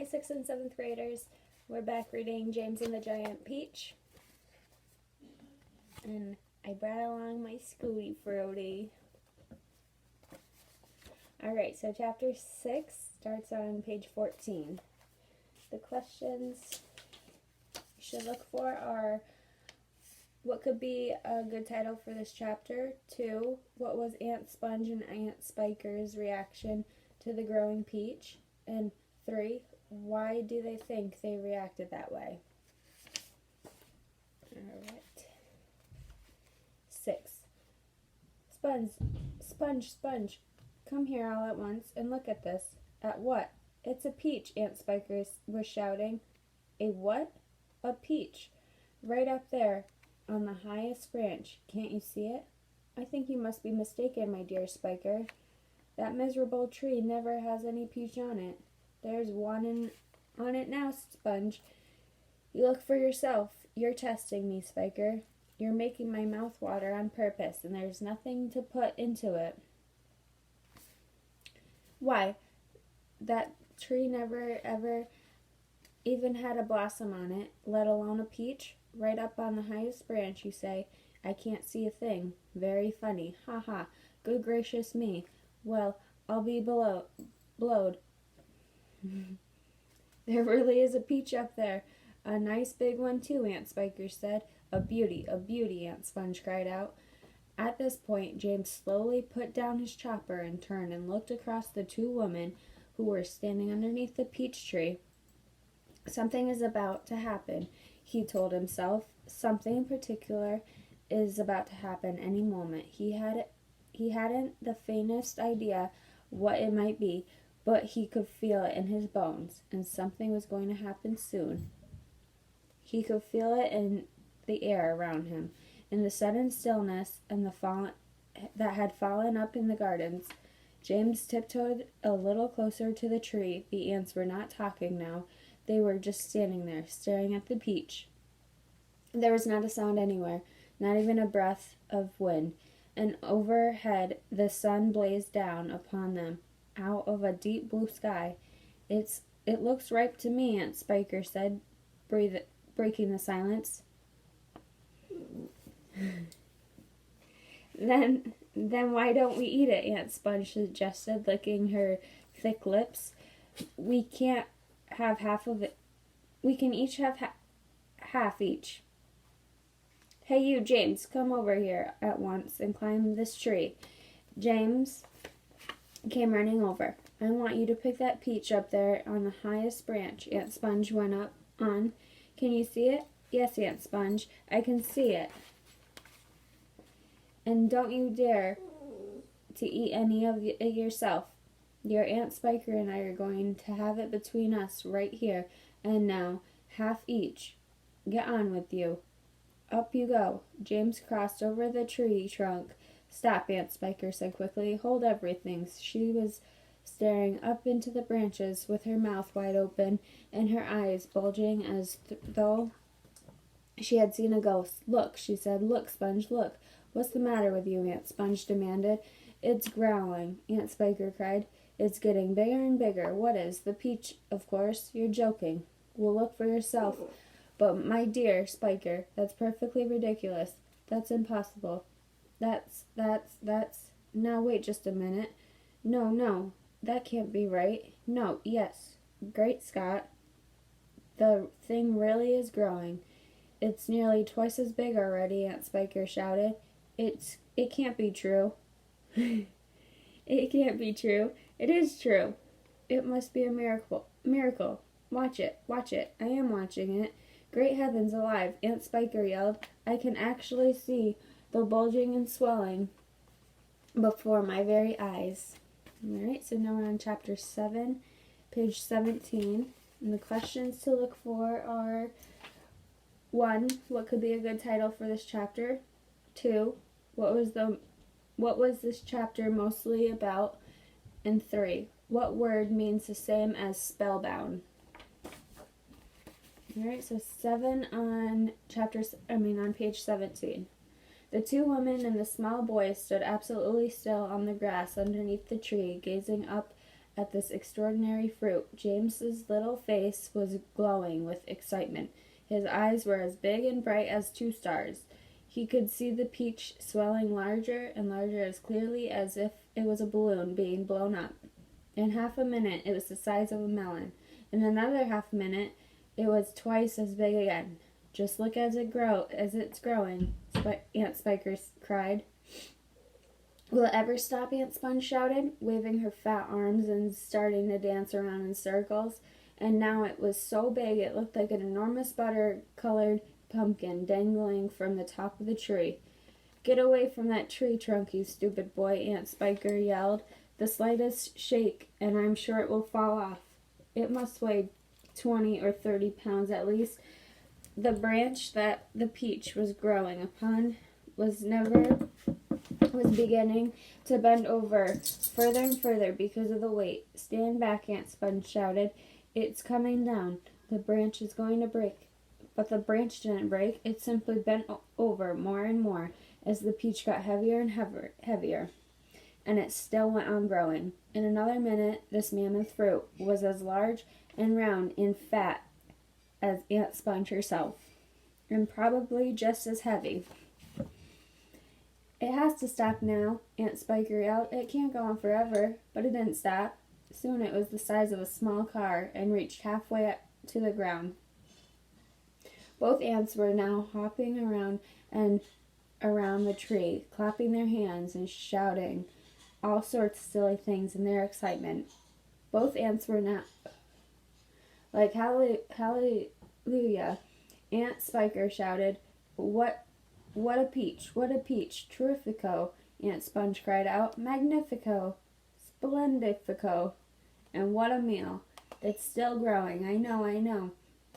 6th and 7th graders. We're back reading James and the Giant Peach. And I brought along my Scooty Fruity. Alright, so chapter 6 starts on page 14. The questions you should look for are: what could be a good title for this chapter? 2, what was Aunt Sponge and Aunt Spiker's reaction to the growing peach? And 3, why do they think they reacted that way? Alright. 6. Sponge, come here all at once and look at this. At what? It's a peach, Aunt Spiker was shouting. A what? A peach. Right up there on the highest branch. Can't you see it? I think you must be mistaken, my dear Spiker. That miserable tree never has any peach on it. There's one on it now, Sponge. You look for yourself. You're testing me, Spiker. You're making my mouth water on purpose, and there's nothing to put into it. Why, that tree never ever even had a blossom on it, let alone a peach. Right up on the highest branch, you say. I can't see a thing. Very funny. Ha ha. Good gracious me. Well, I'll be blowed. There really is a peach up there. A nice big one too, Aunt Spiker said. A beauty, Aunt Sponge cried out. At this point, James slowly put down his chopper and turned and looked across the 2 women who were standing underneath the peach tree. Something is about to happen, he told himself. Something particular is about to happen any moment. He hadn't the faintest idea what it might be, but he could feel it in his bones, and something was going to happen soon. He could feel it in the air around him, in the sudden stillness and that had fallen up in the gardens. James tiptoed a little closer to the tree. The ants were not talking now. They were just standing there, staring at the peach. There was not a sound anywhere, not even a breath of wind, and overhead the sun blazed down upon them out of a deep blue sky. It looks ripe to me, Aunt Spiker said, breaking the silence. Then why don't we eat it? Aunt Sponge suggested, licking her thick lips. We can't have half of it. We can each have half each. Hey you, James, come over here at once and climb this tree. James came running over. I want you to pick that peach up there on the highest branch. Aunt Sponge went on. Can you see it? Yes, Aunt Sponge, I can see it. And don't you dare to eat any of it yourself. Your Aunt Spiker and I are going to have it between us right here and now, half each. Get on with you. Up you go. James crossed over the tree trunk. Stop, Aunt Spiker said quickly. Hold everything. She was staring up into the branches with her mouth wide open and her eyes bulging as though she had seen a ghost. Look, she said. Look, Sponge, look. What's the matter with you? Aunt Sponge demanded. It's growling, Aunt Spiker cried. It's getting bigger and bigger. What is? The peach, of course. You're joking. Well, look for yourself. But, my dear Spiker, that's perfectly ridiculous. That's impossible. That's... Now, wait just a minute. No, that can't be right. No, yes. Great Scott. The thing really is growing. It's nearly twice as big already, Aunt Spiker shouted. It can't be true. It can't be true. It is true. It must be a miracle. Watch it. I am watching it. Great heavens alive, Aunt Spiker yelled. I can actually see the bulging and swelling before my very eyes. Alright, so now we're on chapter 7, page 17. And the questions to look for are: 1, what could be a good title for this chapter? 2, what was this chapter mostly about? And 3, what word means the same as spellbound? Alright, so 7 on page 17. The 2 women and the small boy stood absolutely still on the grass underneath the tree, gazing up at this extraordinary fruit. James's little face was glowing with excitement. His eyes were as big and bright as 2 stars. He could see the peach swelling larger and larger as clearly as if it was a balloon being blown up. In half a minute, it was the size of a melon. In another half a minute, it was twice as big again. Just look as it's growing, Aunt Spiker cried. Will it ever stop? Aunt Sponge shouted, waving her fat arms and starting to dance around in circles. And now it was so big it looked like an enormous butter-colored pumpkin dangling from the top of the tree. Get away from that tree trunk, you stupid boy, Aunt Spiker yelled. The slightest shake, and I'm sure it will fall off. It must weigh 20 or 30 pounds at least. The branch that the peach was growing upon was beginning to bend over further and further because of the weight. Stand back, Aunt Sponge shouted. It's coming down. The branch is going to break. But the branch didn't break. It simply bent over more and more as the peach got heavier and heavier. And it still went on growing. In another minute, this mammoth fruit was as large and round and fat as Aunt Sponge herself, and probably just as heavy. It has to stop now, Aunt Spiker yelled. It can't go on forever. But it didn't stop. Soon it was the size of a small car and reached halfway to the ground. Both aunts were now hopping around and around the tree, clapping their hands and shouting all sorts of silly things in their excitement. Both aunts were now like hallelujah. Aunt Spiker shouted, What a peach, what a peach, terrifico, Aunt Sponge cried out, magnifico, splendifico, and what a meal. It's still growing, I know.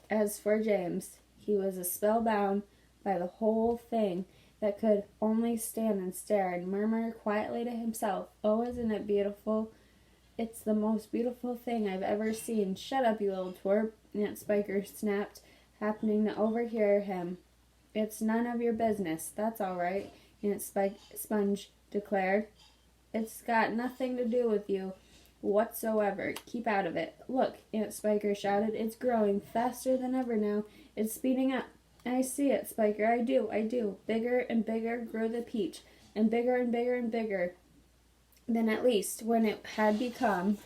As for James, he was spellbound by the whole thing, that could only stand and stare and murmur quietly to himself, Oh, isn't it beautiful? It's the most beautiful thing I've ever seen. Shut up, you little twerp, Aunt Spiker snapped, happening to overhear him. It's none of your business, that's all right, Aunt Sponge declared. It's got nothing to do with you whatsoever. Keep out of it. Look, Aunt Spiker shouted, it's growing faster than ever now. It's speeding up. I see it, Spiker, I do. Bigger and bigger grew the peach, and bigger and bigger and bigger. Then at least when it had become,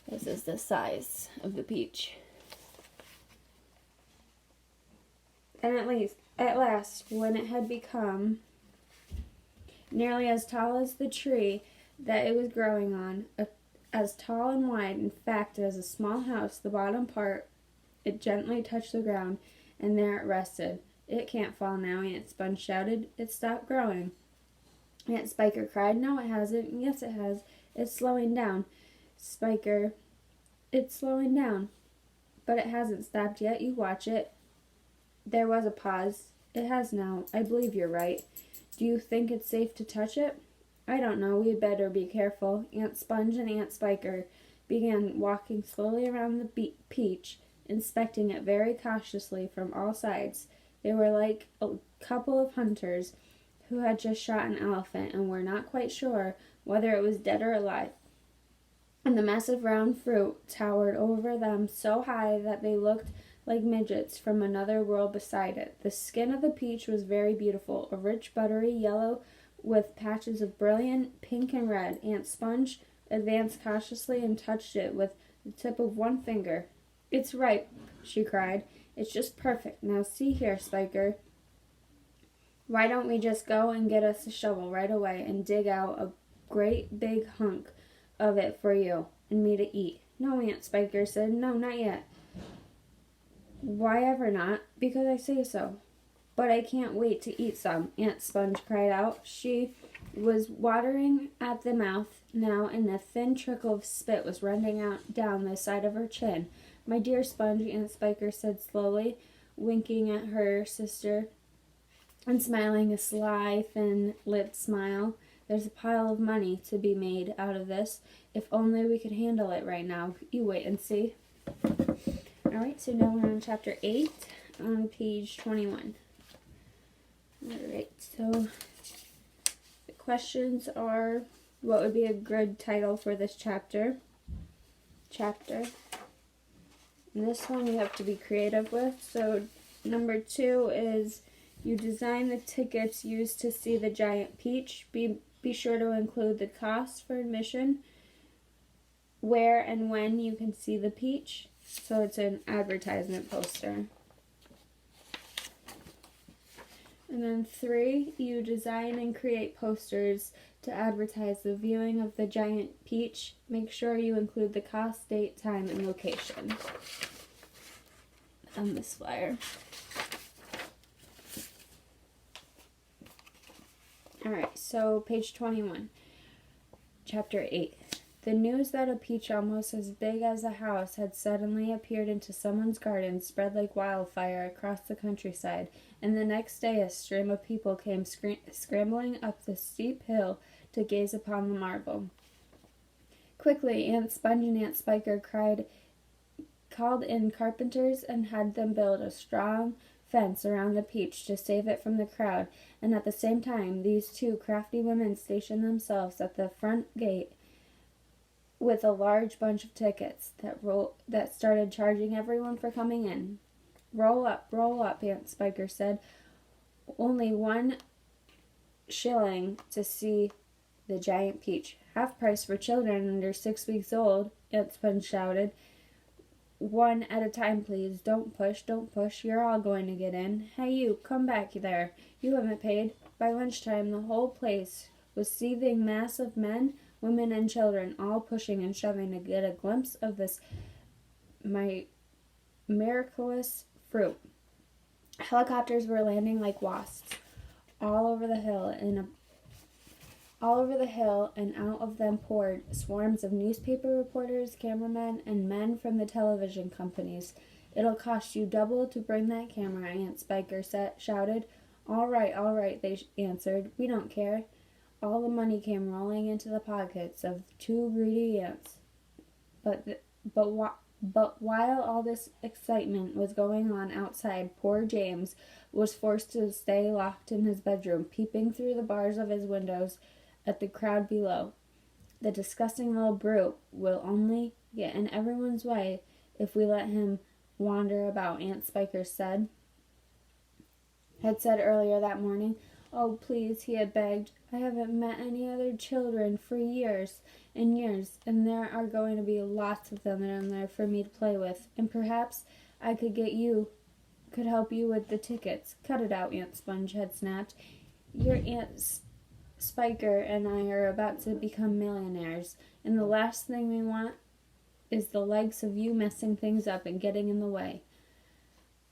this is the size of the peach. And at last, when it had become nearly as tall as the tree that it was growing on, as tall and wide, in fact, as a small house, the bottom part, it gently touched the ground, and there it rested. It can't fall now, Aunt Sponge shouted. It stopped growing. Aunt Spiker cried, No, it hasn't. Yes, it has. It's slowing down. Spiker, it's slowing down. But it hasn't stopped yet. You watch it. There was a pause. It has now. I believe you're right. Do you think it's safe to touch it? I don't know. We'd better be careful. Aunt Sponge and Aunt Spiker began walking slowly around the peach, inspecting it very cautiously from all sides. They were like a couple of hunters who had just shot an elephant and were not quite sure whether it was dead or alive. And the massive round fruit towered over them so high that they looked like midgets from another world beside it. The skin of the peach was very beautiful, a rich buttery yellow with patches of brilliant pink and red. Aunt Sponge advanced cautiously and touched it with the tip of one finger. It's ripe, she cried. It's just perfect. Now see here, Spiker. Why don't we just go and get us a shovel right away and dig out a great big hunk of it for you and me to eat? No, Aunt Spiker said. No, not yet. Why ever not? Because I say so. But I can't wait to eat some, Aunt Sponge cried out. She was watering at the mouth now, and a thin trickle of spit was running out down the side of her chin. My dear Sponge, Aunt Spiker said slowly, winking at her sister and smiling a sly, thin-lipped smile. There's a pile of money to be made out of this, if only we could handle it right now. You wait and see. Alright, so now we're on chapter 8 on page 21. Alright, so the questions are, what would be a good title for this chapter? chapter. And this one you have to be creative with. So number 2 is you design the tickets used to see the giant peach. Be sure to include the cost for admission, where and when you can see the peach. So it's an advertisement poster. And then 3, you design and create posters to advertise the viewing of the giant peach. Make sure you include the cost, date, time, and location on this flyer. Alright, so page 21, chapter 8. The news that a peach almost as big as a house had suddenly appeared into someone's garden spread like wildfire across the countryside, and the next day a stream of people came scrambling up the steep hill to gaze upon the marvel. Quickly, Aunt Sponge and Aunt Spiker called in carpenters and had them build a strong fence around the peach to save it from the crowd, and at the same time these 2 crafty women stationed themselves at the front gate with a large bunch of tickets that started charging everyone for coming in. Roll up, Aunt Spiker said. Only 1 shilling to see the giant peach. Half price for children under 6 weeks old, Aunt Sponge shouted. 1 at a time, please. Don't push. You're all going to get in. Hey, you, come back there. You haven't paid. By lunchtime, the whole place was seething mass of men, women, and children, all pushing and shoving to get a glimpse of this miraculous fruit. Helicopters were landing like wasps all over the hill, and out of them poured swarms of newspaper reporters, cameramen, and men from the television companies. It'll cost you double to bring that camera, Aunt Spiker shouted. All right, they answered. We don't care. All the money came rolling into the pockets of 2 greedy aunts. But while all this excitement was going on outside, poor James was forced to stay locked in his bedroom, peeping through the bars of his windows at the crowd below. The disgusting little brute will only get in everyone's way if we let him wander about, Aunt Spiker had said earlier that morning. Oh, please, he had begged. I haven't met any other children for years and years, and there are going to be lots of them down there for me to play with, and perhaps I could help you with the tickets. Cut it out, Aunt Sponge had snapped. Your Aunt Spiker and I are about to become millionaires, and the last thing we want is the likes of you messing things up and getting in the way.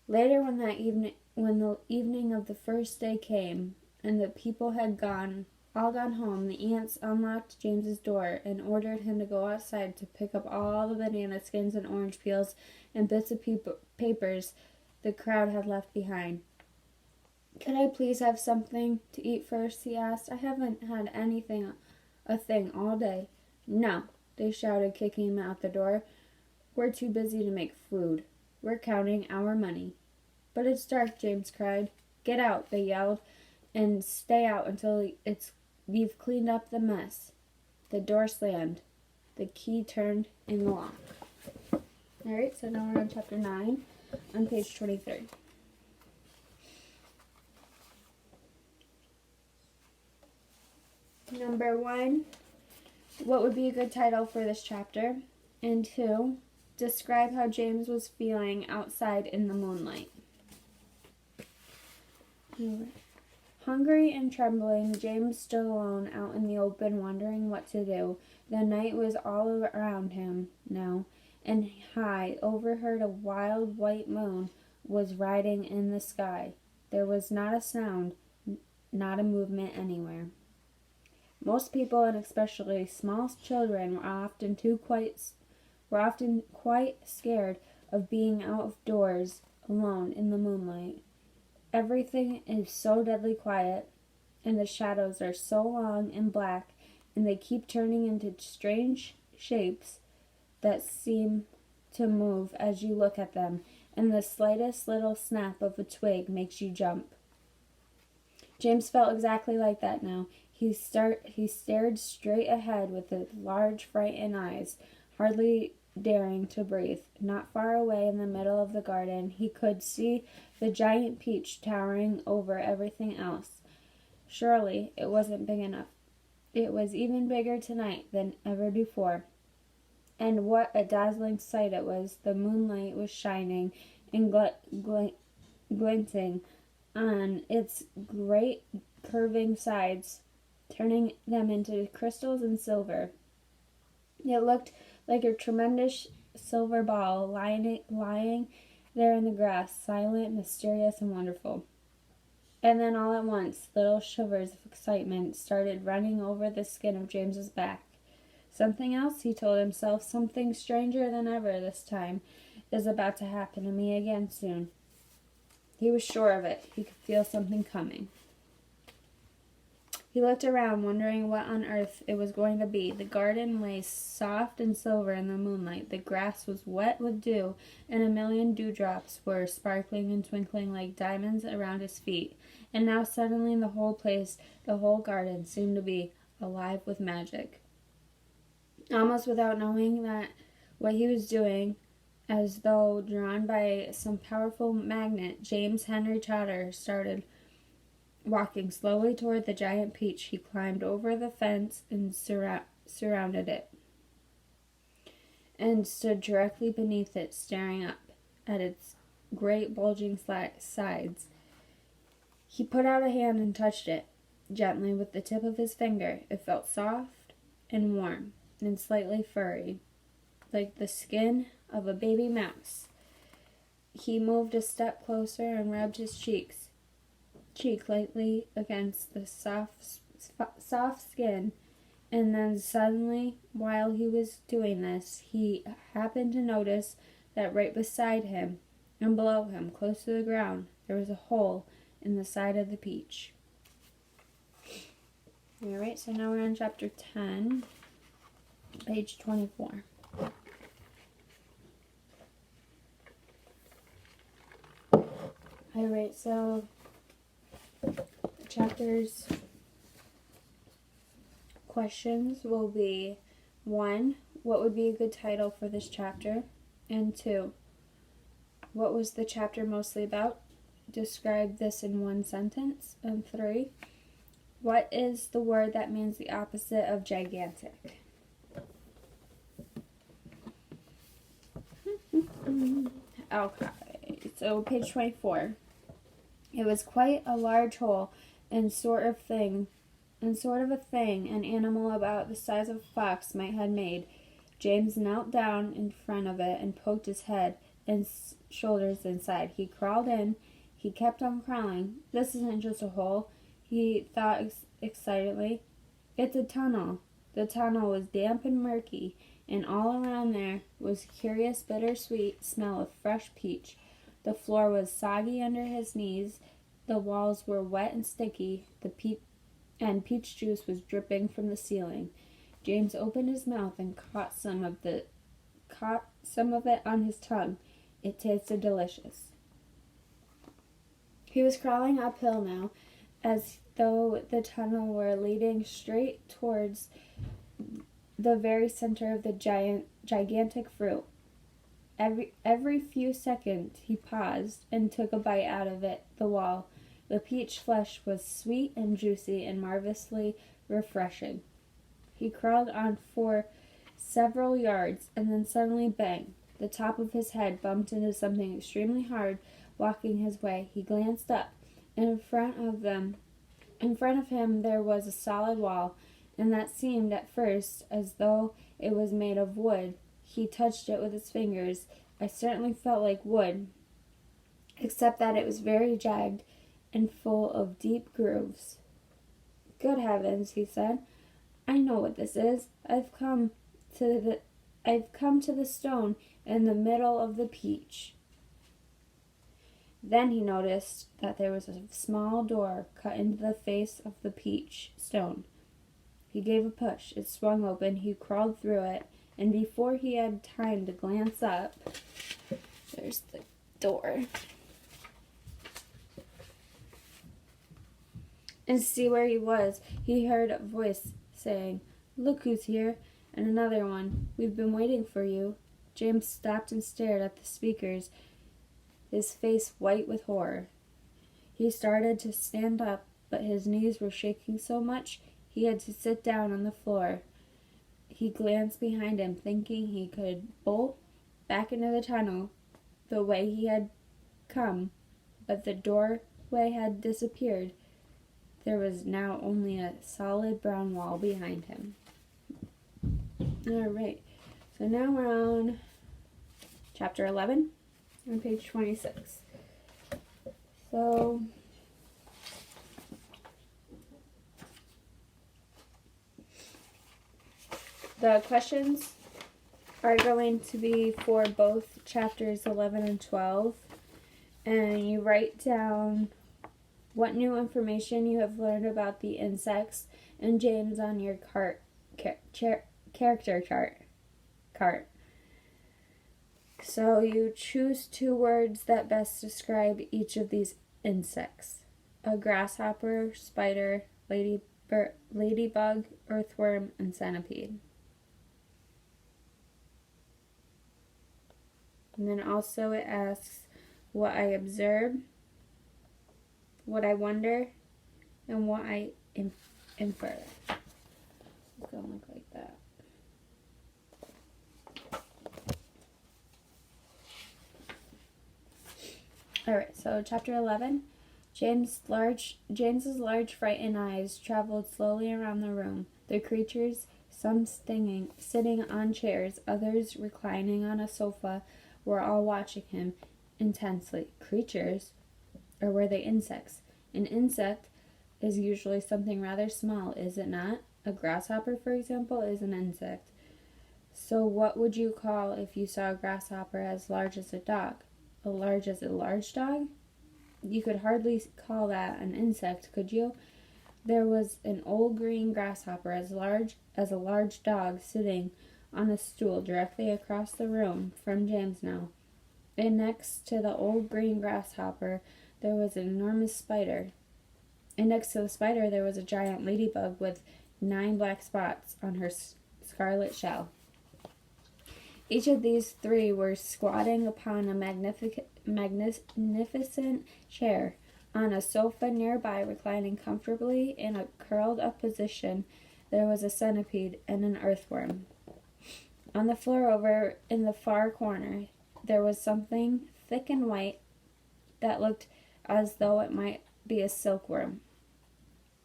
Later when the evening of the first day came, and the people had all gone home, the aunts unlocked James's door and ordered him to go outside to pick up all the banana skins and orange peels and bits of papers the crowd had left behind. Could I please have something to eat first? He asked. I haven't had a thing all day. No, they shouted, kicking him out the door. We're too busy to make food. We're counting our money. But it's dark, James cried. Get out, they yelled, and stay out until you've cleaned up the mess. The door slammed. The key turned in the lock. Alright, so now we're on chapter 9, on page 23. Number 1, what would be a good title for this chapter? And 2, describe how James was feeling outside in the moonlight. Hungry and trembling, James stood alone out in the open, wondering what to do. The night was all around him now, and high overhead a wild white moon was riding in the sky. There was not a sound, not a movement anywhere. Most people, and especially small children, were often quite scared of being out of doors alone in the moonlight. Everything is so deadly quiet, and the shadows are so long and black, and they keep turning into strange shapes that seem to move as you look at them, and the slightest little snap of a twig makes you jump. James felt exactly like that now. He stared straight ahead with his large, frightened eyes, hardly daring to breathe. Not far away in the middle of the garden, he could see the giant peach towering over everything else. Surely it wasn't big enough. It was even bigger tonight than ever before. And what a dazzling sight it was. The moonlight was shining and glinting on its great curving sides, turning them into crystals and silver. It looked like a tremendous silver ball lying there in the grass, silent, mysterious, and wonderful. And then all at once, little shivers of excitement started running over the skin of James's back. Something else, he told himself, something stranger than ever this time, is about to happen to me again soon. He was sure of it. He could feel something coming. He looked around, wondering what on earth it was going to be. The garden lay soft and silver in the moonlight. The grass was wet with dew, and a million dewdrops were sparkling and twinkling like diamonds around his feet. And now suddenly the whole place, the whole garden, seemed to be alive with magic. Almost without knowing what he was doing, as though drawn by some powerful magnet, James Henry Trotter started walking slowly toward the giant peach. He climbed over the fence and surrounded it, and stood directly beneath it, staring up at its great bulging sides. He put out a hand and touched it gently with the tip of his finger. It felt soft and warm and slightly furry, like the skin of a baby mouse. He moved a step closer and rubbed his cheek lightly against the soft skin, and then suddenly, while he was doing this, he happened to notice that right beside him and below him, close to the ground, there was a hole in the side of the peach. Alright, so now we're on chapter 10, page 24. Alright, so the chapter's questions will be 1. What would be a good title for this chapter? And 2. What was the chapter mostly about? Describe this in one sentence. And 3. What is the word that means the opposite of gigantic? Okay, so page 24. It was quite a large hole and sort of a thing an animal about the size of a fox might have made. James knelt down in front of it and poked his head and shoulders inside. He crawled in. He kept on crawling. This isn't just a hole, he thought excitedly. It's a tunnel. The tunnel was damp and murky, and all around there was a curious bittersweet smell of fresh peach. The floor was soggy under his knees. The walls were wet and sticky. Peach juice was dripping from the ceiling. James opened his mouth and caught some of it on his tongue. It tasted delicious. He was crawling uphill now, as though the tunnel were leading straight towards the very center of the gigantic fruit. Every few seconds he paused and took a bite out of the wall. The peach flesh was sweet and juicy and marvelously refreshing. He crawled on for several yards, and then suddenly, bang! The top of his head bumped into something extremely hard blocking his way. He glanced up, and in front of him there was a solid wall, and that seemed at first as though it was made of wood. He touched it with his fingers. It certainly felt like wood, except that it was very jagged and full of deep grooves. Good heavens, he said. I know what this is. I've come to the stone in the middle of the peach. Then he noticed that there was a small door cut into the face of the peach stone. He gave a push. It swung open. He crawled through it, and before he had time to glance up, there's the door, and see where he was, he heard a voice saying, "Look who's here," and another one, "We've been waiting for you." James stopped and stared at the speakers, his face white with horror. He started to stand up, but his knees were shaking so much he had to sit down on the floor. He glanced behind him, thinking he could bolt back into the tunnel the way he had come, but the doorway had disappeared. There was now only a solid brown wall behind him. Alright, so now we're on chapter 11 on page 26. So, the questions are going to be for both chapters 11 and 12. And you write down what new information you have learned about the insects and James on your character chart. So you choose 2 words that best describe each of these insects: a grasshopper, spider, ladybug, earthworm, and centipede. And then also it asks what I observe, what I wonder, and what I infer. It's going to look like that. Alright, so chapter 11. James's large frightened eyes traveled slowly around the room. The creatures, some sitting on chairs, others reclining on a sofa, were all watching him intensely. Creatures? Or were they insects? An insect is usually something rather small, is it not? A grasshopper, for example, is an insect. So what would you call if you saw a grasshopper as large as a dog? As large as a large dog? You could hardly call that an insect, could you? There was an old green grasshopper as large as a large dog sitting on a stool directly across the room from James now. And next to the old green grasshopper, there was an enormous spider. And next to the spider, there was a giant ladybug with 9 black spots on her scarlet shell. Each of these 3 were squatting upon a magnificent chair. On a sofa nearby, reclining comfortably in a curled-up position, there was a centipede and an earthworm. On the floor over in the far corner, there was something thick and white that looked as though it might be a silkworm.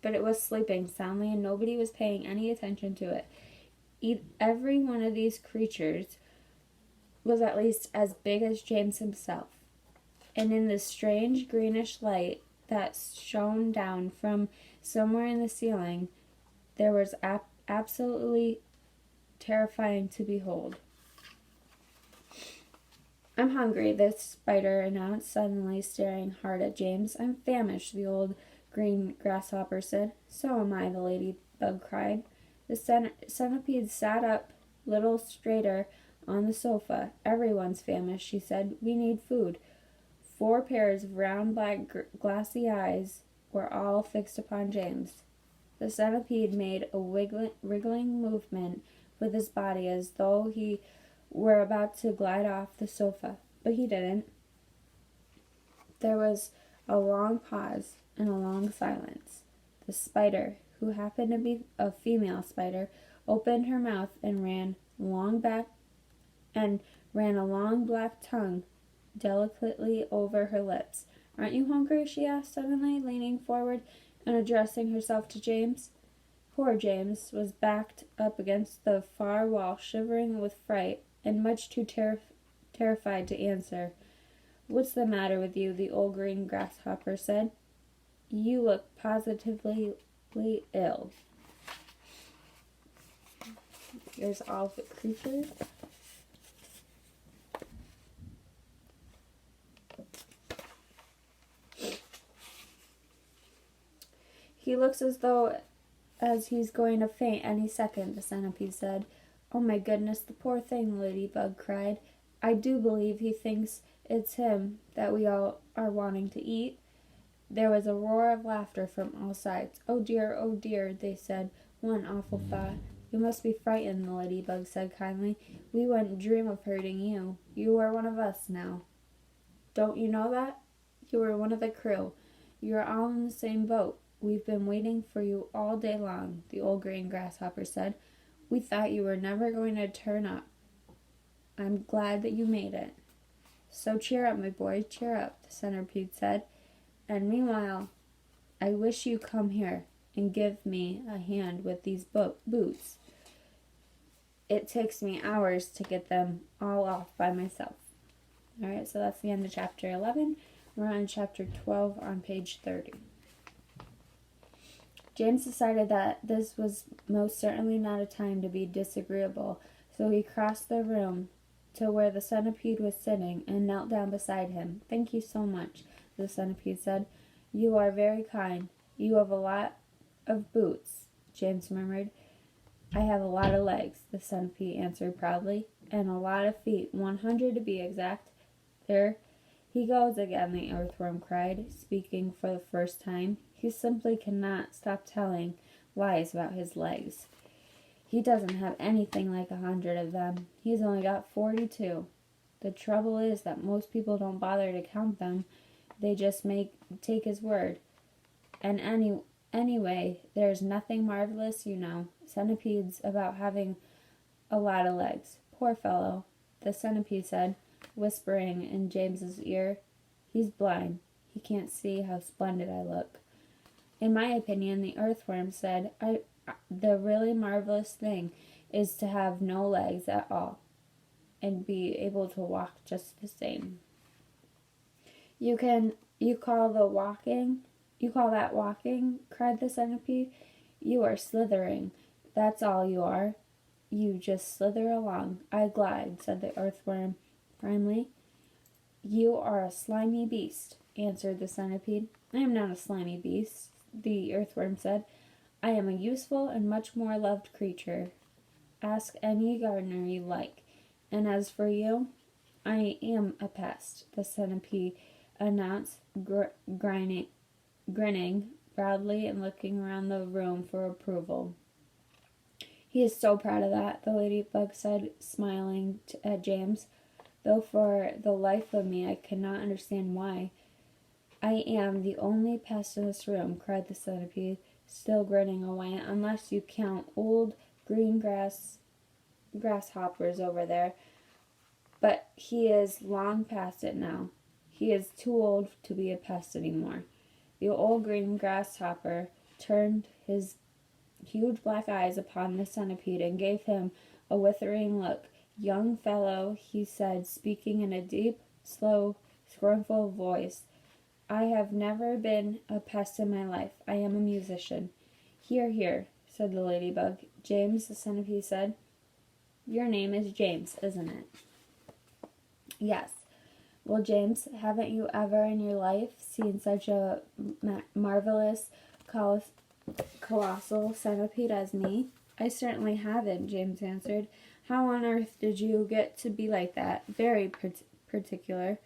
But it was sleeping soundly, and nobody was paying any attention to it. Every one of these creatures was at least as big as James himself. And in the strange greenish light that shone down from somewhere in the ceiling, there was absolutely terrifying to behold. I'm hungry, the spider announced, suddenly staring hard at James. I'm famished, the old green grasshopper said. So am I, the ladybug cried. The centipede sat up little straighter on the sofa. Everyone's famished, she said. We need food. 4 pairs of round black glassy eyes were all fixed upon James. The centipede made a wriggling movement with his body as though he were about to glide off the sofa, but he didn't. There was a long pause and a long silence. The spider, who happened to be a female spider, opened her mouth and ran a long black tongue delicately over her lips. Aren't you hungry? She asked suddenly, leaning forward and addressing herself to James. Poor James was backed up against the far wall, shivering with fright and much too terrified to answer. What's the matter with you? The old green grasshopper said. You look positively ill. Here's all the creatures. He looks as he's going to faint any second, the centipede said. Oh my goodness, the poor thing, the ladybug cried. I do believe he thinks it's him that we all are wanting to eat. There was a roar of laughter from all sides. Oh dear, they said. One awful thought. You must be frightened, the ladybug said kindly. We wouldn't dream of hurting you. You are one of us now. Don't you know that? You are one of the crew. You are all in the same boat. We've been waiting for you all day long, the old green grasshopper said. We thought you were never going to turn up. I'm glad that you made it. So cheer up, my boy, cheer up, the centipede said. And meanwhile, I wish you come here and give me a hand with these boots. It takes me hours to get them all off by myself. All right, so that's the end of chapter 11. We're on chapter 12 on page 30. James decided that this was most certainly not a time to be disagreeable, so he crossed the room to where the centipede was sitting and knelt down beside him. Thank you so much, the centipede said. You are very kind. You have a lot of boots, James murmured. I have a lot of legs, the centipede answered proudly, and a lot of feet, 100 to be exact. There he goes again, the earthworm cried, speaking for the first time. He simply cannot stop telling lies about his legs. He doesn't have anything like 100 of them. He's only got 42. The trouble is that most people don't bother to count them. They just take his word. And anyway, there's nothing marvelous, you know, centipedes, about having a lot of legs. Poor fellow, the centipede said, whispering in James's ear. He's blind. He can't see how splendid I look. In my opinion, the earthworm said, the really marvelous thing is to have no legs at all and be able to walk just the same. You call that walking? Cried the centipede. You are slithering. That's all you are. You just slither along. I glide, said the earthworm firmly. You are a slimy beast, answered the centipede. I am not a slimy beast, the earthworm said. I am a useful and much more loved creature. Ask any gardener you like. And as for you, I am a pest, the centipede announced, grinning proudly and looking around the room for approval. He is so proud of that, the ladybug said, smiling at James, though for the life of me I cannot understand why. I am the only pest in this room, cried the centipede, still grinning away, unless you count old green grasshoppers over there. But he is long past it now. He is too old to be a pest anymore. The old green grasshopper turned his huge black eyes upon the centipede and gave him a withering look. Young fellow, he said, speaking in a deep, slow, scornful voice, I have never been a pest in my life. I am a musician. Hear, hear, said the ladybug. James, the centipede said. Your name is James, isn't it? Yes. Well, James, haven't you ever in your life seen such a marvelous, colossal centipede as me? I certainly haven't, James answered. How on earth did you get to be like that? Very particular,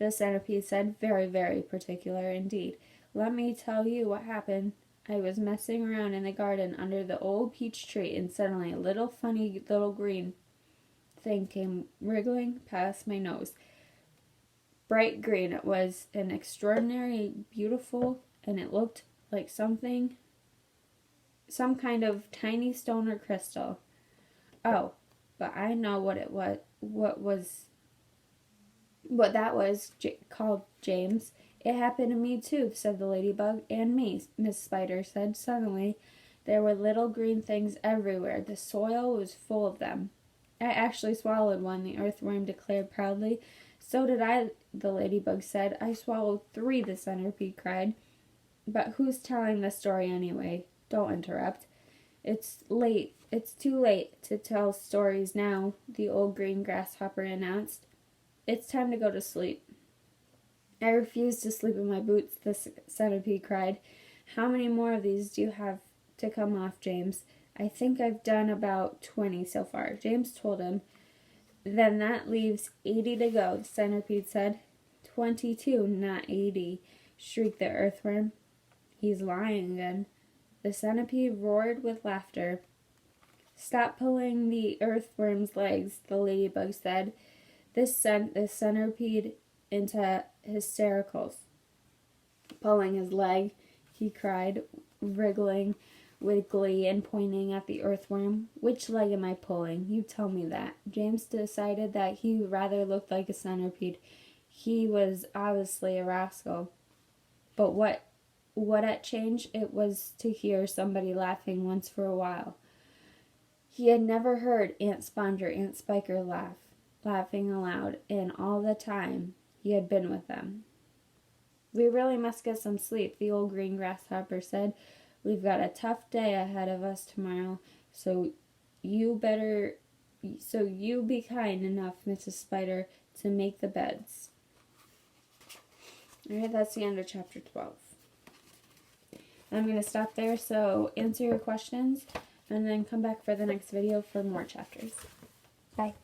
the centipede said. Very, very particular indeed. Let me tell you what happened. I was messing around in the garden under the old peach tree, and suddenly a funny little green thing came wriggling past my nose. Bright green it was, and extraordinarily beautiful, and it looked like some kind of tiny stone or crystal. Oh, but I know what that was called, James. It happened to me too, said the ladybug. And me, Miss Spider said. Suddenly, there were little green things everywhere. The soil was full of them. I actually swallowed one, the earthworm declared proudly. So did I, the ladybug said. I swallowed 3, the centipede cried. But who's telling the story anyway? Don't interrupt. It's late. It's too late to tell stories now, the old green grasshopper announced. It's time to go to sleep. I refuse to sleep in my boots, the centipede cried. How many more of these do you have to come off, James? I think I've done about 20 so far, James told him. Then that leaves 80 to go, the centipede said. 22, not 80, shrieked the earthworm. He's lying again. The centipede roared with laughter. Stop pulling the earthworm's legs, the ladybug said. This sent the centipede into hystericals. Pulling his leg, he cried, wriggling with glee and pointing at the earthworm. Which leg am I pulling? You tell me that. James decided that he rather looked like a centipede. He was obviously a rascal. But what had changed? It was to hear somebody laughing once for a while. He had never heard Aunt Sponge or Aunt Spiker laughing aloud in all the time he had been with them. We really must get some sleep, the old green grasshopper said. We've got a tough day ahead of us tomorrow, so you be kind enough, Mrs. Spider, to make the beds. Alright, that's the end of chapter 12. I'm going to stop there, so answer your questions, and then come back for the next video for more chapters. Bye.